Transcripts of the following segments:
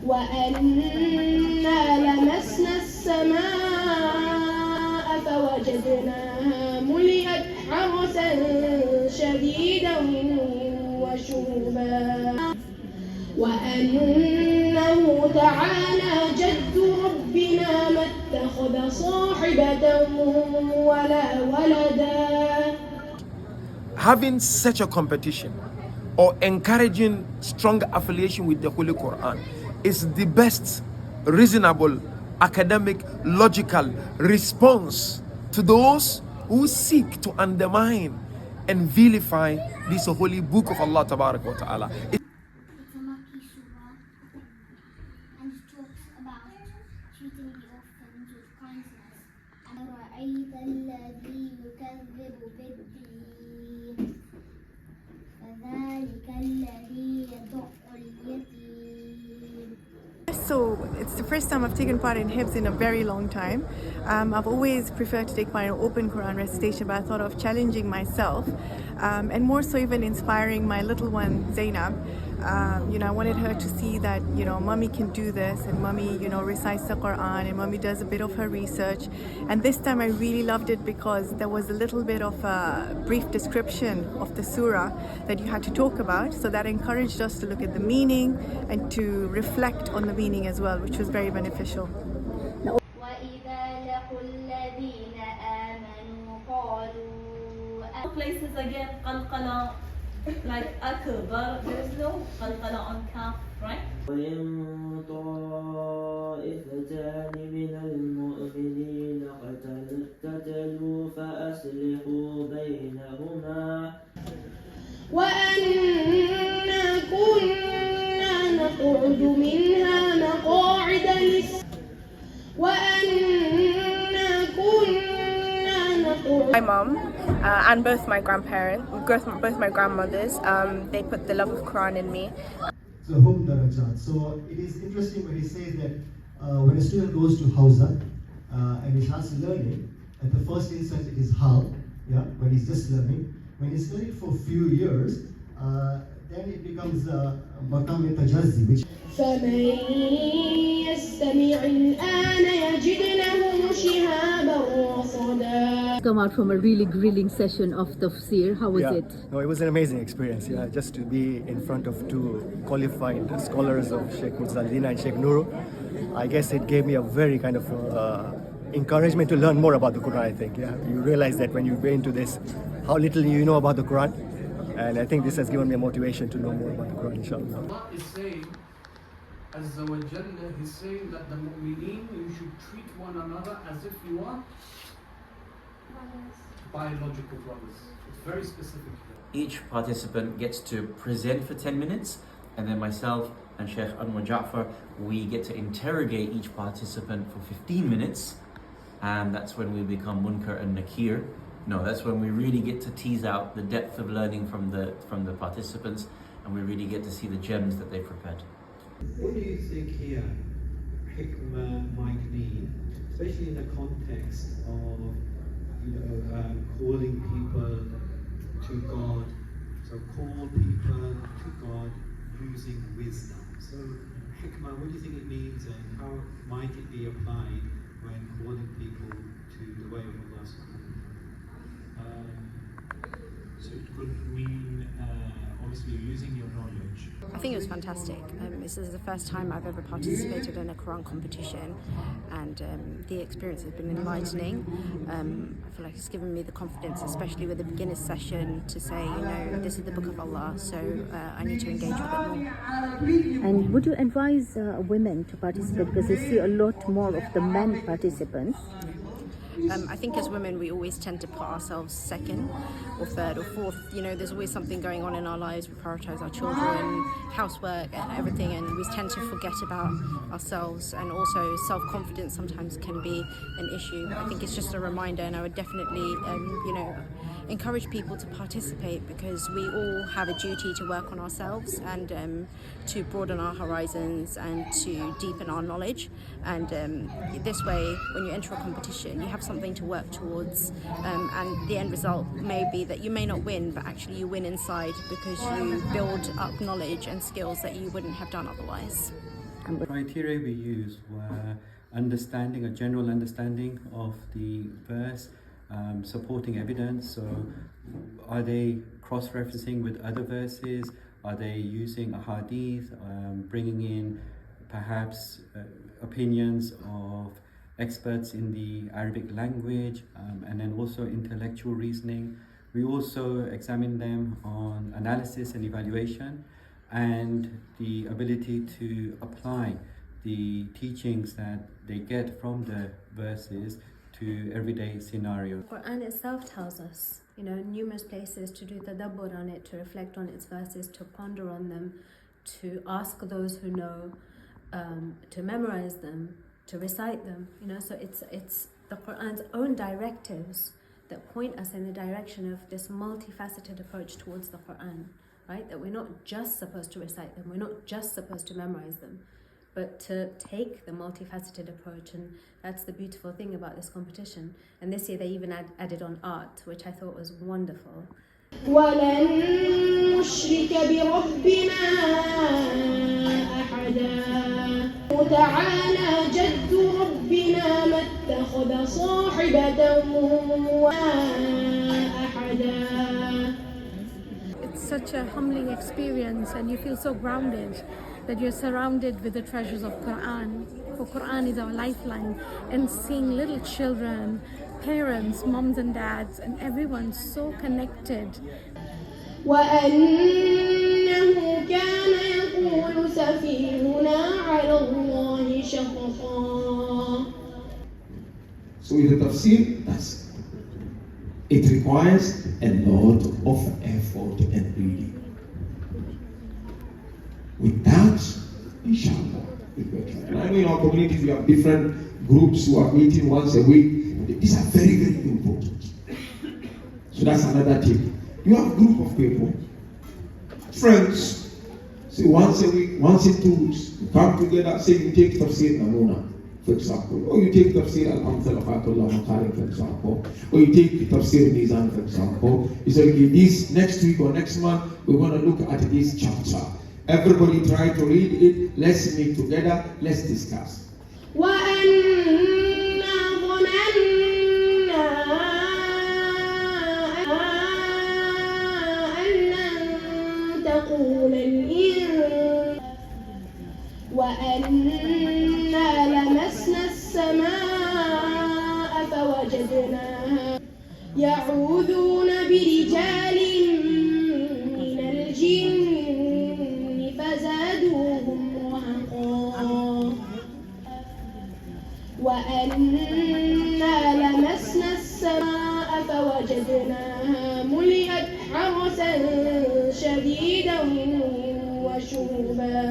وأنا لمسنا السماء فوجدناها ملئت حرسا شديدا وشهبا وأنه تعالى جد ربنا ما اتخذ صاحبة ولا ولدا. Having such a competition or encouraging strong affiliation with the Holy Quran is the best reasonable, academic, logical response to those who seek to undermine and vilify this holy book of Allah Tabarak wa Ta'ala. It's a Makki surah and it talks about treating the orphans with kindness. أَرَأَيْتَ الَّذِي يُكَذِّبُ بِالدِّينِ فَذَلِكَ الَّذِي يَدُعُّ الْيَتِيمَ. So it's the first time I've taken part in Hifz in a very long time. I've always preferred to take part in open Quran recitation, but I thought of challenging myself and more so even inspiring my little one Zainab. I wanted her to see that, mommy can do this and mommy, recites the Quran and mommy does a bit of her research. And this time I really loved it because there was a little bit of a brief description of the surah that you had to talk about. So that encouraged us to look at the meaning and to reflect on the meaning as well, which was very beneficial. Places again, qalqala, like akbar, there is no qalqala on kaf, right? وإن طائفتان من المؤمنين اقتتلوا فأصلحوا بينهما وأنا كنا نقعد منها مقاعد My mom and both my grandparents, both my grandmothers, they put the love of Quran in me. So hum darajat. So it is interesting when he says that when a student goes to Hausa and he starts learning, at the first instance it is hal, when he's just learning. When he's learning for a few years, then it becomes maqam tajazzi, which فمن يستمع الآن يجد له شهابا رصدا. Come out from a really grilling session of tafsir. How was it? No, it was an amazing experience. Just to be in front of two qualified scholars of Sheikh Muzzalina and Sheikh Nuru. I guess it gave me a very kind of encouragement to learn more about the Quran. I think. You realize that when you go into this, how little you know about the Quran, and I think this has given me a motivation to know more about the Quran. Inshallah. Allah is saying, Azza wa Jalla, He's saying that the mu'mineen, you should treat one another as if you are biological brothers. It's very specific here. Each participant gets to present for 10 minutes, and then myself and Sheikh Anwar Ja'far, we get to interrogate each participant for 15 minutes, and that's when we become Munkar and Nakir. No, that's when we really get to tease out the depth of learning from the participants, and we really get to see the gems that they prepared. What do you think here hikmah might mean, especially in the context of calling people to God? So call people to God using wisdom. So hikmah, what do you think it means, and how might it be applied when calling people to the way of Allah subhanahu wa ta'ala? So it could mean obviously using your knowledge. I think it was fantastic. This is the first time I've ever participated in a Quran competition, and the experience has been enlightening. I feel like it's given me the confidence, especially with the beginner's session, to say, this is the book of Allah, so I need to engage with it more. And would you advise women to participate, because you see a lot more of the men participants? I think as women we always tend to put ourselves second or third or fourth. There's always something going on in our lives. We prioritize our children, housework and everything, and we tend to forget about ourselves, and also self-confidence sometimes can be an issue. I think it's just a reminder, and I would definitely encourage people to participate, because we all have a duty to work on ourselves and to broaden our horizons and to deepen our knowledge. And this way, when you enter a competition, you have something to work towards, and the end result may be that you may not win, but actually you win inside because you build up knowledge and skills that you wouldn't have done otherwise. Criteria we used were understanding, a general understanding of the verse, supporting evidence. So are they cross-referencing with other verses? Are they using a hadith, bringing in perhaps opinions of experts in the Arabic language, and then also intellectual reasoning. We also examine them on analysis and evaluation and the ability to apply the teachings that they get from the verses to everyday scenario. The Quran itself tells us, numerous places to do tadabbur on it, to reflect on its verses, to ponder on them, to ask those who know, to memorize them, to recite them. So it's the Quran's own directives that point us in the direction of this multifaceted approach towards the Quran, right? That we're not just supposed to recite them, we're not just supposed to memorize them, but to take the multifaceted approach. And that's the beautiful thing about this competition. And this year they even added on art, which I thought was wonderful. ولن نشرك بربنا أحدا وتعالى جد ربنا ما اتخذ صاحبة ولا أحدا. It's such a humbling experience, and you feel so grounded that you're surrounded with the treasures of Quran. For Quran is our lifeline, and seeing little children, parents, moms and dads, and everyone so connected. وأنه كان يقول سفيهنا على الله شططا. So with the tafsir, it requires a lot of effort and reading. With that, inshallah, it works. And I know in our communities we have different groups who are meeting once a week. These are very, very important. So that's another tip. You have a group of people, friends, say once a week, once in 2 weeks, you come together, say you take Tafsir Namuna, for example, or you take Tafsir Al-Amthal Fatullah Makarim, for example, or you take Tafsir Mizan, for example. You say, okay, this next week or next month, we're going to look at this chapter. Everybody try to read it, let's meet together, let's discuss. وأنا لمسنا السماء فوجدناها يعوذون برجال من الجن فزادوهم رهقا وأنا لمسنا السماء فوجدناها ملئت حرسا شديدا وشربا.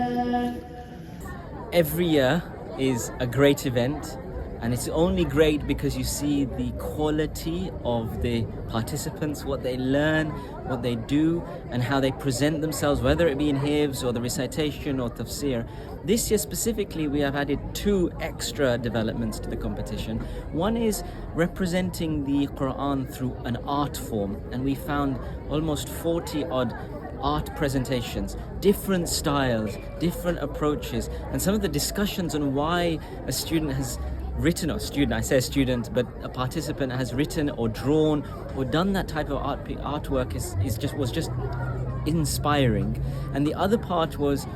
Every year is a great event, and it's only great because you see the quality of the participants, what they learn, what they do, and how they present themselves, whether it be in hifz or the recitation or tafsir. This year specifically, we have added 2 extra developments to the competition. One is representing the Quran through an art form, and we found almost 40 odd art presentations, different styles, different approaches, and some of the discussions on why a student has written, or student, I say student, but a participant has written or drawn or done that type of artwork was just inspiring. And the other part was,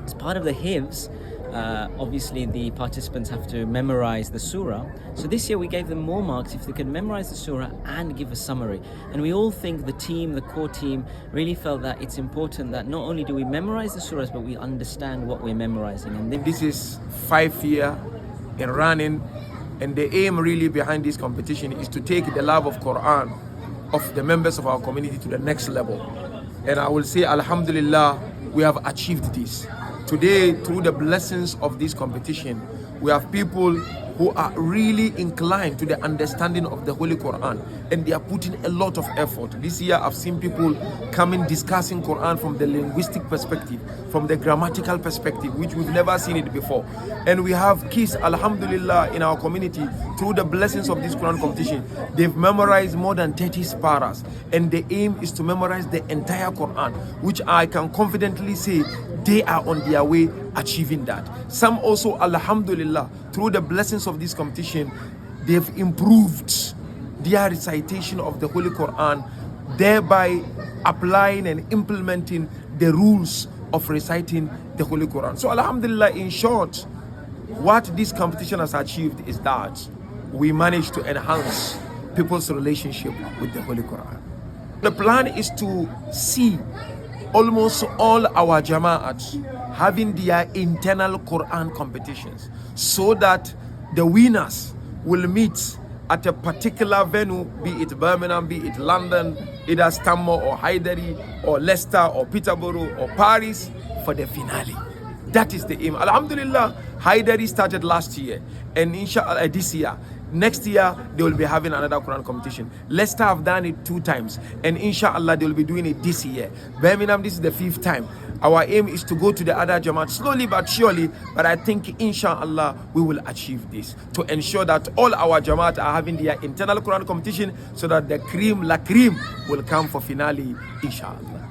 as part of the hifz, obviously the participants have to memorize the surah. So this year we gave them more marks if they could memorize the surah and give a summary. And we all think the core team really felt that it's important that not only do we memorize the surahs, but we understand what we're memorizing. And this is 5 years in running, and the aim really behind this competition is to take the love of Quran of the members of our community to the next level. And I will say, Alhamdulillah, we have achieved this. Today, through the blessings of this competition, we have people who are really inclined to the understanding of the Holy Quran, and they are putting a lot of effort. This year, I've seen people coming discussing Quran from the linguistic perspective, from the grammatical perspective, which we've never seen it before. And we have kids, Alhamdulillah, in our community, through the blessings of this Quran competition. They've memorized more than 30 paras, and the aim is to memorize the entire Quran, which I can confidently say they are on their way achieving that. Some also, alhamdulillah, through the blessings of this competition, they've improved their recitation of the Holy Quran, thereby applying and implementing the rules of reciting the Holy Quran. So alhamdulillah, in short, what this competition has achieved is that we managed to enhance people's relationship with the Holy Quran. The plan is to see almost all our jama'at having their internal Quran competitions, so that the winners will meet at a particular venue, be it Birmingham, be it London, either Stanmore or Hyderabad or Leicester or Peterborough or Paris, for the finale. That is the aim. Alhamdulillah, Hyderabad started last year, and inshallah this year. Next year, they will be having another Quran competition. Leicester have done it 2 times, and inshallah, they will be doing it this year. Birmingham, this is the 5th time. Our aim is to go to the other Jamaat slowly but surely, but I think inshallah, we will achieve this to ensure that all our Jamaat are having their internal Quran competition, so that the cream, la cream, will come for finale, inshallah.